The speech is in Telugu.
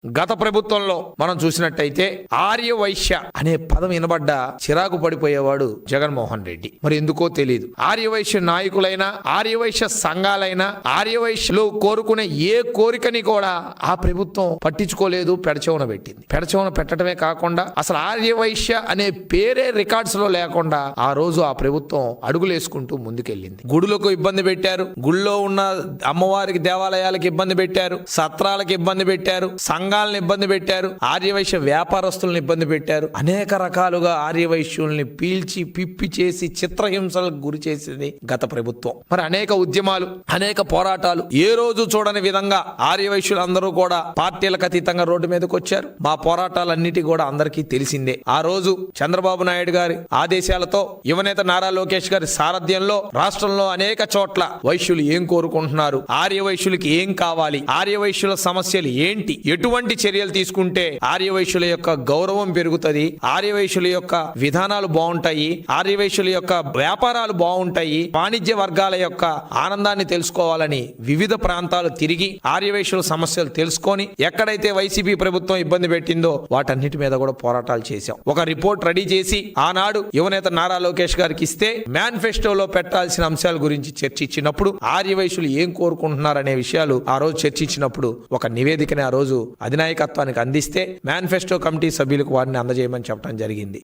గత ప్రభుత్వంలో మనం చూసినట్టయితే ఆర్య వైశ్య అనే పదం వినబడ్డ చిరాకు పడిపోయేవాడు జగన్మోహన్ రెడ్డి. మరి ఎందుకో తెలియదు. ఆర్య వైశ్య నాయకులైనా, ఆర్య వైశ్య సంఘాలైనా, ఆర్య వైశ్యులు కోరుకునే ఏ కోరికని కూడా ఆ ప్రభుత్వం పట్టించుకోలేదు, పెడచెవున పెట్టింది. పెడచెవున పెట్టడమే కాకుండా అసలు ఆర్య వైశ్య అనే పేరే రికార్డ్స్ లో లేకుండా ఆ రోజు ఆ ప్రభుత్వం అడుగులేసుకుంటూ ముందుకెళ్ళింది. గుడులకు ఇబ్బంది పెట్టారు, గుళ్ళో ఉన్న అమ్మవారికి దేవాలయాలకు ఇబ్బంది పెట్టారు, సత్రాలకు ఇబ్బంది పెట్టారు, సంఘాలను ఇబ్బంది పెట్టారు, ఆర్యవైశ్య వ్యాపారస్తులను ఇబ్బంది పెట్టారు. అనేక రకాలుగా ఆర్యవైశ్యుల్ని పీల్చి పిప్పి చేసి చిత్రహింసలకు గురి చేసింది గత ప్రభుత్వం. మరి అనేక ఉద్యమాలు, అనేక పోరాటాలు, ఏ రోజు చూడని విధంగా ఆర్యవైశ్యులందరూ కూడా పార్టీలకు అతీతంగా రోడ్డు మీదకి వచ్చారు. మా పోరాటాలన్నిటి కూడా అందరికీ తెలిసిందే. ఆ రోజు చంద్రబాబు నాయుడు గారి ఆదేశాలతో యువనేత నారా లోకేష్ గారి సారథ్యంలో రాష్ట్రంలో అనేక చోట్ల వైశ్యులు ఏం కోరుకుంటున్నారు, ఆర్యవైశ్యులకి ఏం కావాలి, ఆర్యవైశ్యుల సమస్యలు ఏంటి, ఎటువంటి చర్యలు తీసుకుంటే ఆర్యవైశ్యుల యొక్క గౌరవం పెరుగుతుంది, ఆర్యవైశ్యుల యొక్క విధానాలు బాగుంటాయి, ఆర్యవైశ్యుల యొక్క వ్యాపారాలు బాగుంటాయి, వాణిజ్య వర్గాల యొక్క ఆనందాన్ని తెలుసుకోవాలని వివిధ ప్రాంతాలు తిరిగి ఆర్యవైశ్యుల సమస్యలు తెలుసుకొని ఎక్కడైతే వైసీపీ ప్రభుత్వం ఇబ్బంది పెట్టిందో వాటన్నిటి మీద కూడా పోరాటాలు చేశాం. ఒక రిపోర్ట్ రెడీ చేసి ఆనాడు యువనేత నారా లోకేష్ గారికి ఇస్తే మేనిఫెస్టోలో పెట్టాల్సిన అంశాల గురించి చర్చించినప్పుడు ఆర్యవైశ్యులు ఏం కోరుకుంటున్నారనే విషయాలు ఆ రోజు చర్చించినప్పుడు ఒక నివేదికని ఆ రోజు అధినాయకత్వానికి అందిస్తే మేనిఫెస్టో కమిటీ సభ్యులకు వారిని అందజేయమని చెప్పడం జరిగింది.